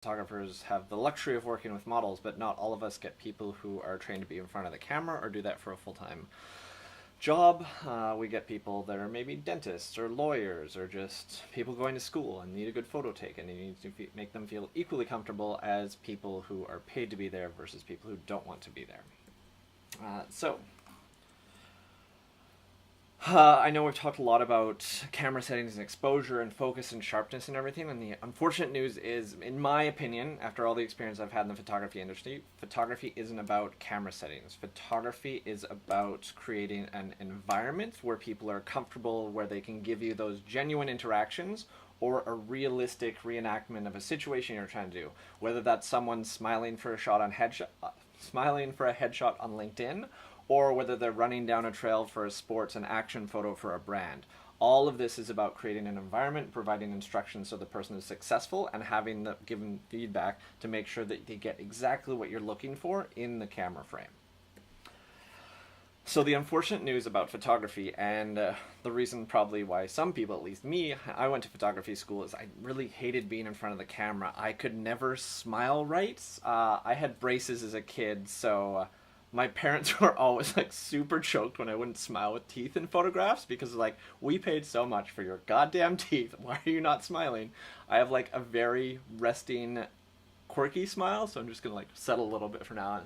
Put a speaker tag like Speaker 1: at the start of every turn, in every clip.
Speaker 1: photographers have the luxury of working with models, but not all of us get people who are trained to be in front of the camera or do that for a full-time job. We get people that are maybe dentists or lawyers or just people going to school and need a good photo taken, and you need to make them feel equally comfortable as people who are paid to be there versus people who don't want to be there. I know we've talked a lot about camera settings and exposure and focus and sharpness and everything, and the unfortunate news is, in my opinion, after all the experience I've had in the photography industry, photography isn't about camera settings. Photography is about creating an environment where people are comfortable, where they can give you those genuine interactions or a realistic reenactment of a situation you're trying to do. Whether that's someone smiling for a headshot on LinkedIn, or whether they're running down a trail for a sports and action photo for a brand. All of this is about creating an environment, providing instructions so the person is successful, and given feedback to make sure that they get exactly what you're looking for in the camera frame. So the unfortunate news about photography, and the reason probably why some people, at least me, I went to photography school, is I really hated being in front of the camera. I could never smile right. I had braces as a kid, so my parents were always like super choked when I wouldn't smile with teeth in photographs, because like, we paid so much for your goddamn teeth, why are you not smiling? I have like a very resting, quirky smile, so I'm just gonna like settle a little bit for now on.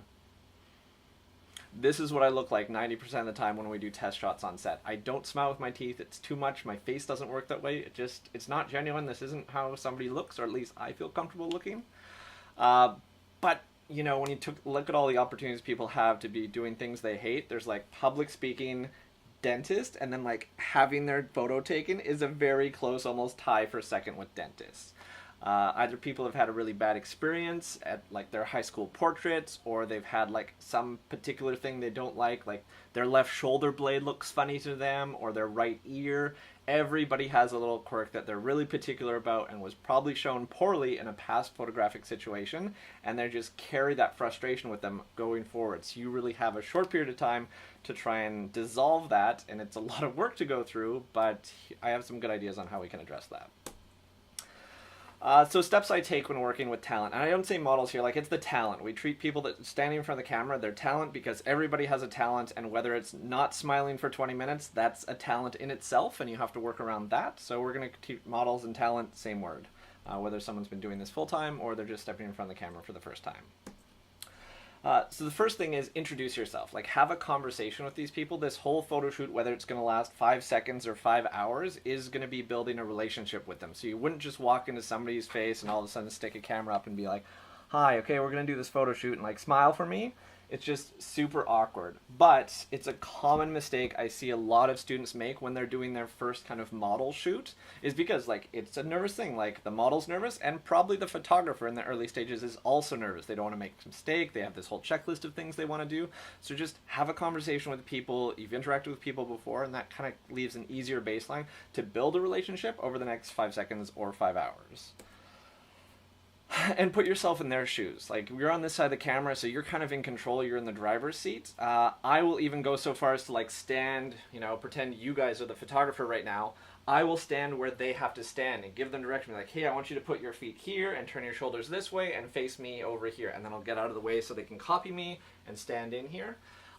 Speaker 1: This is what I look like 90% of the time when we do test shots on set. I don't smile with my teeth, it's too much, my face doesn't work that way, it's not genuine, this isn't how somebody looks, or at least I feel comfortable looking. But you know, when you look at all the opportunities people have to be doing things they hate, there's like public speaking, dentist, and then like having their photo taken is a very close, almost tie for second with dentists. Either people have had a really bad experience at like their high school portraits, or they've had like some particular thing they don't like their left shoulder blade looks funny to them, or their right ear. Everybody has a little quirk that they're really particular about and was probably shown poorly in a past photographic situation, and they just carry that frustration with them going forward. So you really have a short period of time to try and dissolve that, and it's a lot of work to go through, but I have some good ideas on how we can address that. So steps I take when working with talent, and I don't say models here, like it's the talent. We treat people that standing in front of the camera, they're talent, because everybody has a talent, and whether it's not smiling for 20 minutes, that's a talent in itself, and you have to work around that. So we're going to treat models and talent, same word, whether someone's been doing this full-time or they're just stepping in front of the camera for the first time. So the first thing is introduce yourself. Like, have a conversation with these people. This whole photo shoot, whether it's going to last 5 seconds or 5 hours, is going to be building a relationship with them. So you wouldn't just walk into somebody's face and all of a sudden stick a camera up and be like, hi, okay, we're going to do this photo shoot, and like, smile for me. It's just super awkward. But it's a common mistake I see a lot of students make when they're doing their first kind of model shoot, is because like, it's a nervous thing. Like, the model's nervous, and probably the photographer in the early stages is also nervous. They don't want to make a mistake. They have this whole checklist of things they want to do. So just have a conversation with people. You've interacted with people before, and that kind of leaves an easier baseline to build a relationship over the next 5 seconds or 5 hours. And put yourself in their shoes. Like, you're on this side of the camera, so you're kind of in control, you're in the driver's seat. I will even go so far as to like stand, pretend you guys are the photographer right now. I will stand where they have to stand and give them direction. Like, hey, I want you to put your feet here and turn your shoulders this way and face me over here. And then I'll get out of the way so they can copy me and stand in here.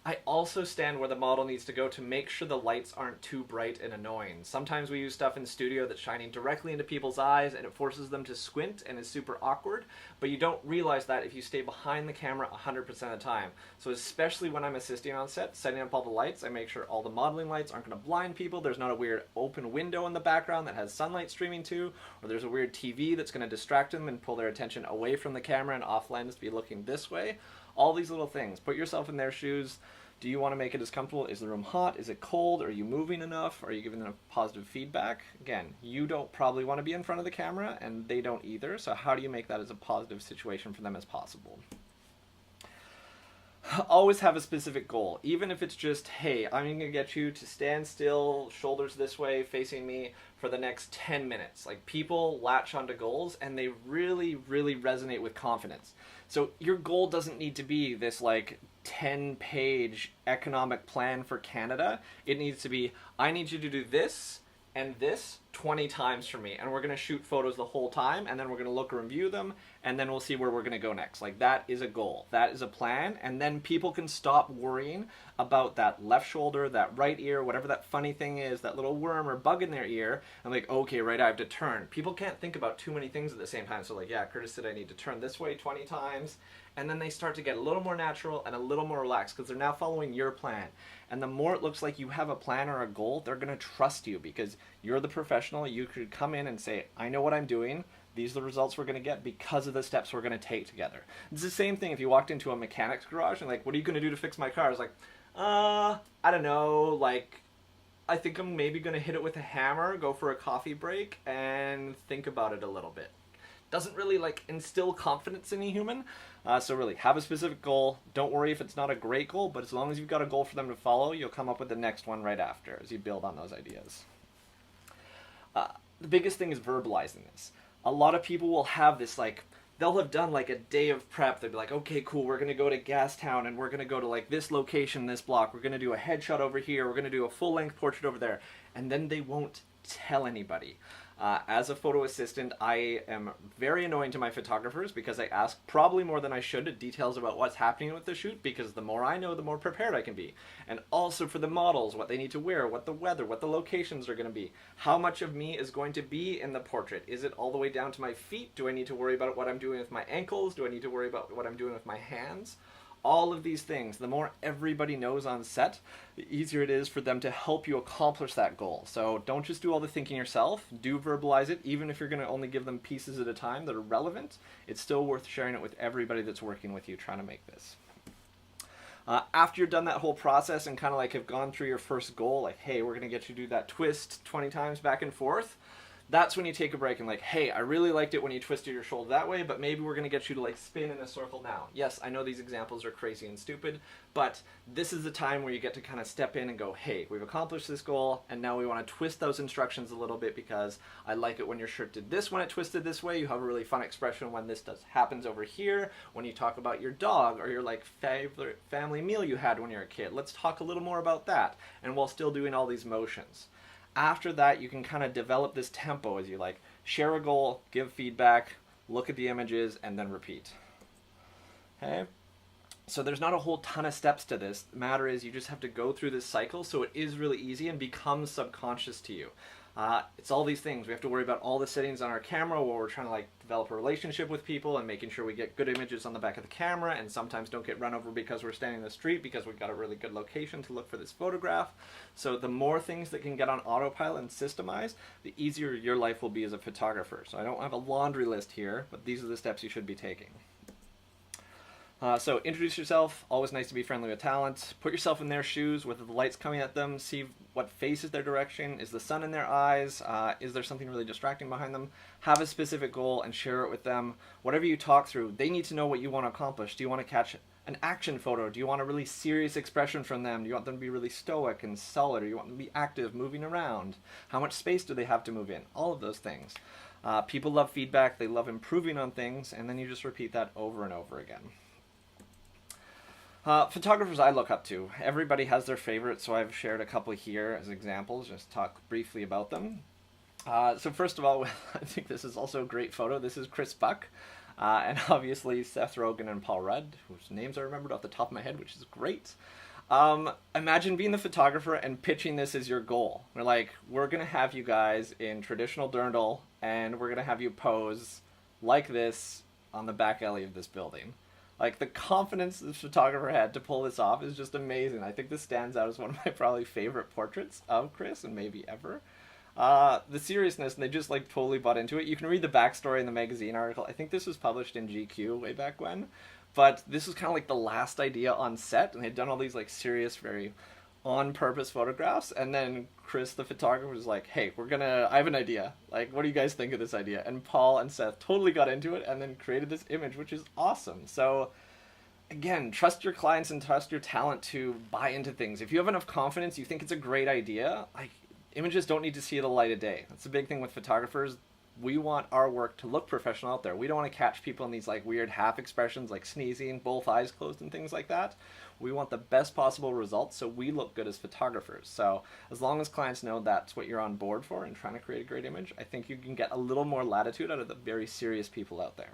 Speaker 1: I also stand where the model needs to go to make sure the lights aren't too bright and annoying. Sometimes we use stuff in the studio that's shining directly into people's eyes and it forces them to squint and is super awkward, but you don't realize that if you stay behind the camera 100% of the time. So especially when I'm assisting on set, setting up all the lights, I make sure all the modeling lights aren't going to blind people. There's not a weird open window in the background that has sunlight streaming to, or there's a weird TV that's going to distract them and pull their attention away from the camera and off lens to be looking this way. All these little things. Put yourself in their shoes. Do you want to make it as comfortable? Is the room hot? Is it cold? Are you moving enough? Are you giving them positive feedback? Again, you don't probably want to be in front of the camera, and they don't either, so how do you make that as a positive situation for them as possible? Always have a specific goal, even if it's just, hey, I'm going to get you to stand still, shoulders this way, facing me for the next 10 minutes. Like, people latch onto goals, and they really, really resonate with confidence. So your goal doesn't need to be this like 10-page economic plan for Canada. It needs to be, I need you to do this and this 20 times for me, and we're going to shoot photos the whole time, and then we're going to look and review them, and then we'll see where we're going to go next. Like, that is a goal, that is a plan, and then people can stop worrying about that left shoulder, that right ear, whatever that funny thing is, that little worm or bug in their ear, and like, okay, right, I have to turn. People can't think about too many things at the same time, so like, yeah, Curtis said I need to turn this way 20 times, and then they start to get a little more natural and a little more relaxed because they're now following your plan. And the more it looks like you have a plan or a goal, they're going to trust you because you're the professional. You could come in and say, I know what I'm doing. These are the results we're going to get because of the steps we're going to take together. It's the same thing if you walked into a mechanic's garage and like, what are you going to do to fix my car? It's like, I don't know, like, I think I'm maybe going to hit it with a hammer, go for a coffee break, and think about it a little bit. Doesn't really like instill confidence in a human. So really, have a specific goal. Don't worry if it's not a great goal, but as long as you've got a goal for them to follow, you'll come up with the next one right after as you build on those ideas. The biggest thing is verbalizing this. A lot of people will have this like, they'll have done like a day of prep. They'll be like, okay, cool, we're going to go to Gastown and we're going to go to like this location, this block. We're going to do a headshot over here. We're going to do a full-length portrait over there. And then they won't tell anybody. As a photo assistant, I am very annoying to my photographers because I ask probably more than I should details about what's happening with the shoot, because the more I know, the more prepared I can be. And also for the models, what they need to wear, what the weather, what the locations are going to be. How much of me is going to be in the portrait? Is it all the way down to my feet? Do I need to worry about what I'm doing with my ankles? Do I need to worry about what I'm doing with my hands? All of these things, the more everybody knows on set, the easier it is for them to help you accomplish that goal. So don't just do all the thinking yourself, do verbalize it, even if you're going to only give them pieces at a time that are relevant. It's still worth sharing it with everybody that's working with you trying to make this. After you've done that whole process and kind of like have gone through your first goal, like, hey, we're going to get you to do that twist 20 times back and forth, that's when you take a break and like, hey, I really liked it when you twisted your shoulder that way, but maybe we're going to get you to like spin in a circle now. Yes, I know these examples are crazy and stupid, but this is the time where you get to kind of step in and go, hey, we've accomplished this goal, and now we want to twist those instructions a little bit because I like it when your shirt did this when it twisted this way. You have a really fun expression when this happens over here. When you talk about your dog or your like favorite family meal you had when you were a kid, let's talk a little more about that, and while still doing all these motions. After that, you can kind of develop this tempo as you like share a goal, give feedback, look at the images, and then repeat. Okay? So there's not a whole ton of steps to this. The matter is you just have to go through this cycle so it is really easy and becomes subconscious to you. It's all these things. We have to worry about all the settings on our camera while we're trying to like develop a relationship with people and making sure we get good images on the back of the camera and sometimes don't get run over because we're standing in the street because we've got a really good location to look for this photograph. So the more things that can get on autopilot and systemized, the easier your life will be as a photographer. So I don't have a laundry list here, but these are the steps you should be taking. So introduce yourself, always nice to be friendly with talent. Put yourself in their shoes, whether the light's coming at them, see what faces their direction, is the sun in their eyes, is there something really distracting behind them? Have a specific goal and share it with them. Whatever you talk through, they need to know what you want to accomplish. Do you want to catch an action photo? Do you want a really serious expression from them? Do you want them to be really stoic and solid? Or do you want them to be active, moving around? How much space do they have to move in? All of those things. People love feedback, they love improving on things, and then you just repeat that over and over again. Photographers I look up to. Everybody has their favorites, so I've shared a couple here as examples, just talk briefly about them. So first of all, I think this is also a great photo. This is Chris Buck, and obviously Seth Rogen and Paul Rudd, whose names I remembered off the top of my head, which is great. Imagine being the photographer and pitching this as your goal. We're like, we're going to have you guys in traditional dirndl, and we're going to have you pose like this on the back alley of this building. Like, the confidence this photographer had to pull this off is just amazing. I think this stands out as one of my probably favorite portraits of Chris, and maybe ever. The seriousness, and they just, like, totally bought into it. You can read the backstory in the magazine article. I think this was published in GQ way back when. But this was kind of like the last idea on set, and they'd done all these, like, serious, very on-purpose photographs, and then Chris, the photographer, was like, hey, I have an idea. Like, what do you guys think of this idea? And Paul and Seth totally got into it and then created this image, which is awesome. So, again, trust your clients and trust your talent to buy into things. If you have enough confidence, you think it's a great idea, like, images don't need to see the light of day. That's the big thing with photographers. We want our work to look professional out there. We don't want to catch people in these like weird half expressions like sneezing, both eyes closed and things like that. We want the best possible results so we look good as photographers. So as long as clients know that's what you're on board for and trying to create a great image, I think you can get a little more latitude out of the very serious people out there.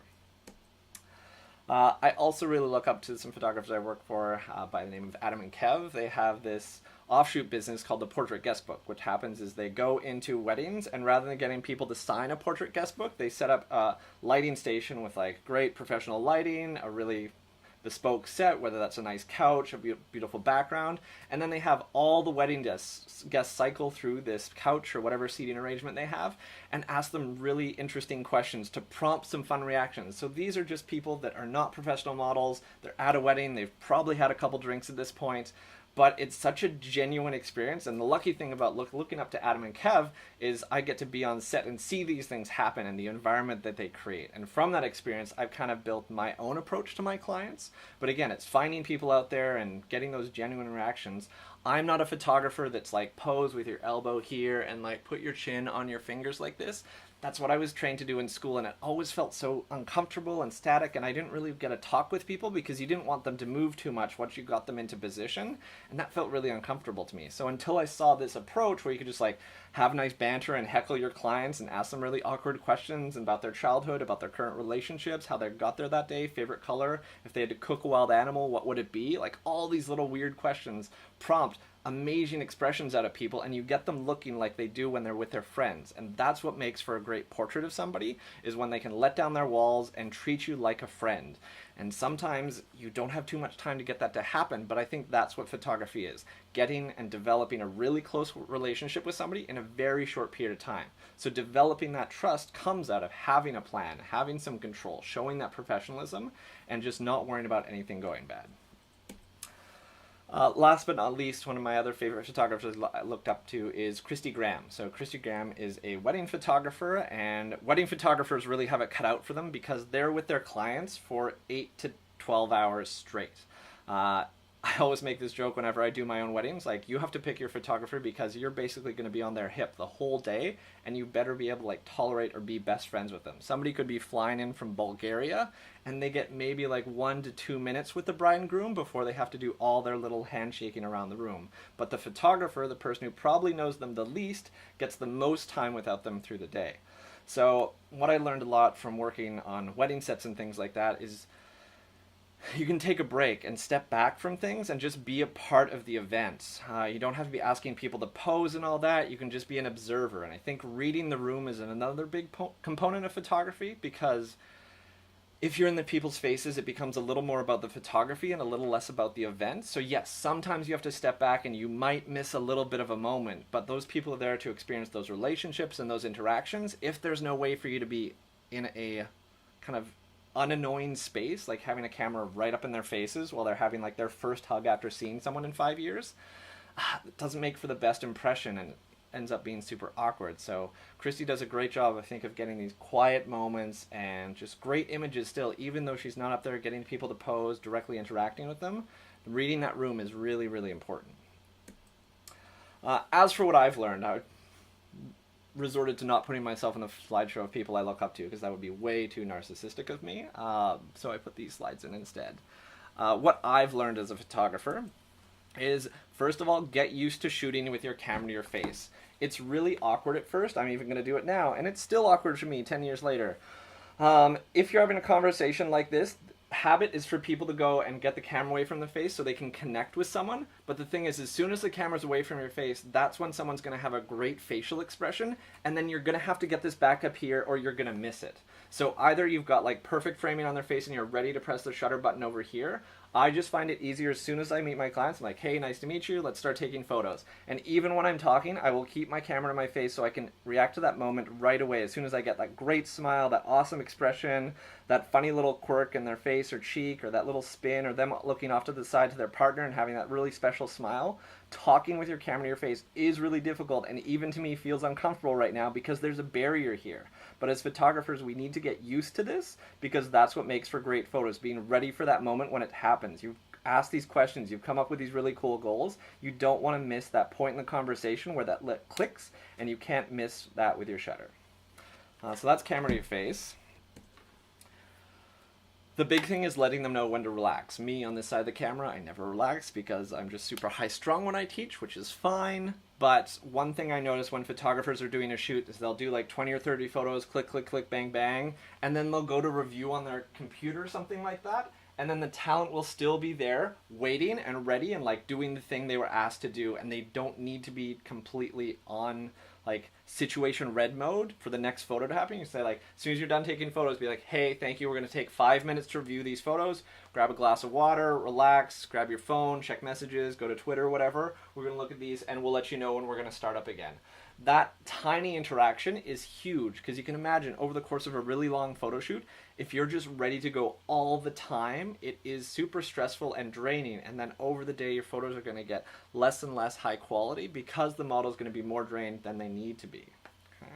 Speaker 1: I also really look up to some photographers I work for by the name of Adam and Kev. They have this offshoot business called the Portrait Guest Book. What happens is they go into weddings, and rather than getting people to sign a portrait guest book, they set up a lighting station with like great professional lighting, a really bespoke set, whether that's a nice couch, a beautiful background, and then they have all the wedding guests cycle through this couch or whatever seating arrangement they have and ask them really interesting questions to prompt some fun reactions. So these are just people that are not professional models, they're at a wedding, they've probably had a couple drinks at this point, but it's such a genuine experience. And the lucky thing about looking up to Adam and Kev is I get to be on set and see these things happen in the environment that they create. And from that experience, I've kind of built my own approach to my clients. But again, it's finding people out there and getting those genuine reactions. I'm not a photographer that's like pose with your elbow here and like put your chin on your fingers like this. That's what I was trained to do in school, and it always felt so uncomfortable and static, and I didn't really get to talk with people because you didn't want them to move too much once you got them into position, and that felt really uncomfortable to me. So until I saw this approach where you could just like have nice banter and heckle your clients and ask them really awkward questions about their childhood, about their current relationships, how they got there that day, favorite color, if they had to cook a wild animal, what would it be? Like all these little weird questions prompt amazing expressions out of people, and you get them looking like they do when they're with their friends. And that's what makes for a great portrait of somebody, is when they can let down their walls and treat you like a friend. And sometimes you don't have too much time to get that to happen, but I think that's what photography is, getting and developing a really close relationship with somebody in a very short period of time. So developing that trust comes out of having a plan, having some control, showing that professionalism, and just not worrying about anything going bad. Last but not least, one of my other favorite photographers I looked up to is Christy Graham. So Christy Graham is a wedding photographer, and wedding photographers really have it cut out for them because they're with their clients for 8 to 12 hours straight. I always make this joke whenever I do my own weddings, like you have to pick your photographer because you're basically going to be on their hip the whole day, and you better be able to like tolerate or be best friends with them. Somebody could be flying in from Bulgaria and they get maybe like 1 to 2 minutes with the bride and groom before they have to do all their little handshaking around the room. But the photographer, the person who probably knows them the least, gets the most time without them through the day. So what I learned a lot from working on wedding sets and things like that is you can take a break and step back from things and just be a part of the event. You don't have to be asking people to pose and all that. You can just be an observer. And I think reading the room is another big component of photography, because if you're in the people's faces, it becomes a little more about the photography and a little less about the event. So yes, sometimes you have to step back and you might miss a little bit of a moment, but those people are there to experience those relationships and those interactions. If there's no way for you to be in a kind of unannoying space, like having a camera right up in their faces while they're having like their first hug after seeing someone in 5 years, it doesn't make for the best impression and ends up being super awkward. So Christy does a great job, I think, of getting these quiet moments and just great images still, even though she's not up there getting people to pose, directly interacting with them. Reading that room is really, really important. As for what I've learned, I resorted to not putting myself in the slideshow of people I look up to because that would be way too narcissistic of me. So I put these slides in instead. What I've learned as a photographer is, first of all, get used to shooting with your camera to your face. It's really awkward at first. I'm even going to do it now, and it's still awkward for me 10 years later. If you're having a conversation like this, habit is for people to go and get the camera away from the face so they can connect with someone. But the thing is, as soon as the camera's away from your face, that's when someone's going to have a great facial expression, and then you're going to have to get this back up here or you're going to miss it. So either you've got like perfect framing on their face and you're ready to press the shutter button over here. I just find it easier as soon as I meet my clients. I'm like, hey, nice to meet you. Let's start taking photos. And even when I'm talking, I will keep my camera in my face so I can react to that moment right away. As soon as I get that great smile, that awesome expression, that funny little quirk in their face or cheek, or that little spin, or them looking off to the side to their partner and having that really special smile, talking with your camera to your face is really difficult, and even to me feels uncomfortable right now because there's a barrier here. But as photographers, we need to get used to this because that's what makes for great photos, being ready for that moment when it happens. You've asked these questions, you've come up with these really cool goals. You don't want to miss that point in the conversation where that clicks, and you can't miss that with your shutter. So that's camera to your face. The big thing is letting them know when to relax. Me on this side of the camera, I never relax because I'm just super high strung when I teach, which is fine. But one thing I notice when photographers are doing a shoot is they'll do like 20 or 30 photos, click, click, click, bang, bang, and then they'll go to review on their computer, something like that, and then the talent will still be there waiting and ready and like doing the thing they were asked to do, and they don't need to be completely on like situation red mode for the next photo to happen. You say like, as soon as you're done taking photos, be like, hey, thank you, we're going to take 5 minutes to review these photos. Grab a glass of water, relax, grab your phone, check messages, go to Twitter, whatever. We're going to look at these and we'll let you know when we're going to start up again. That tiny interaction is huge, because you can imagine over the course of a really long photo shoot, if you're just ready to go all the time, it is super stressful and draining, and then over the day your photos are going to get less and less high quality because the model is going to be more drained than they need to be. Okay.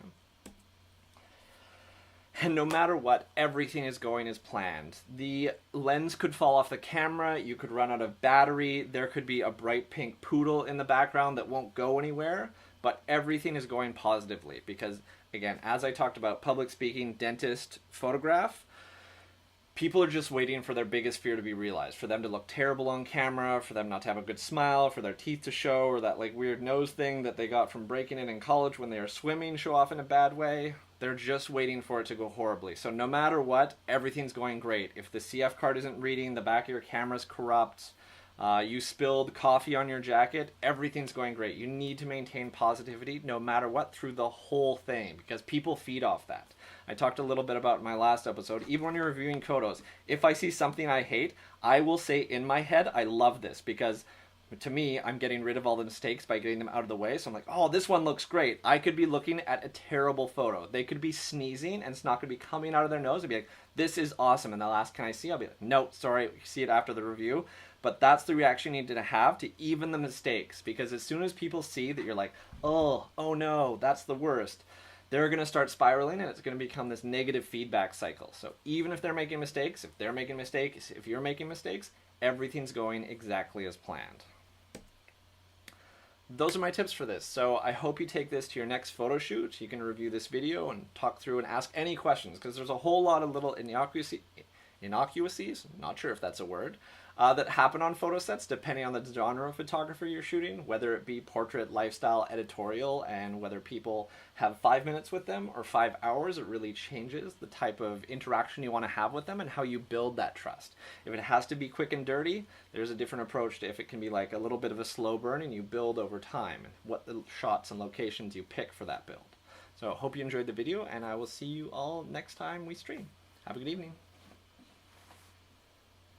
Speaker 1: And no matter what, everything is going as planned. The lens could fall off the camera, you could run out of battery, there could be a bright pink poodle in the background that won't go anywhere, but everything is going positively because, again, as I talked about, public speaking, dentist, photograph, people are just waiting for their biggest fear to be realized, for them to look terrible on camera, for them not to have a good smile, for their teeth to show, or that like weird nose thing that they got from breaking it in college when they were swimming show off in a bad way. They're just waiting for it to go horribly. So no matter what, everything's going great. If the CF card isn't reading, the back of your camera's corrupt, you spilled coffee on your jacket, everything's going great. You need to maintain positivity no matter what through the whole thing, because people feed off that. I talked a little bit about in my last episode, even when you're reviewing Kodos, if I see something I hate, I will say in my head, I love this, because to me, I'm getting rid of all the mistakes by getting them out of the way. So I'm like, oh, this one looks great. I could be looking at a terrible photo. They could be sneezing and it's not going to be coming out of their nose. I'd be like, this is awesome. And they'll ask, can I see? I'll be like, no, sorry, see it after the review. But that's the reaction you need to have to even the mistakes. Because as soon as people see that you're like, oh no, that's the worst, they're going to start spiraling and it's going to become this negative feedback cycle. So even if they're making mistakes, if they're making mistakes, if you're making mistakes, everything's going exactly as planned. Those are my tips for this. So I hope you take this to your next photo shoot. You can review this video and talk through and ask any questions, because there's a whole lot of little innocuousies, not sure if that's a word, that happen on photo sets depending on the genre of photography you're shooting, whether it be portrait, lifestyle, editorial, and whether people have 5 minutes with them or 5 hours. It really changes the type of interaction you want to have with them and how you build that trust. If it has to be quick and dirty, there's a different approach to if it can be like a little bit of a slow burn and you build over time, and what the shots and locations you pick for that build. So I hope you enjoyed the video, and I will see you all next time we stream. Have a good evening.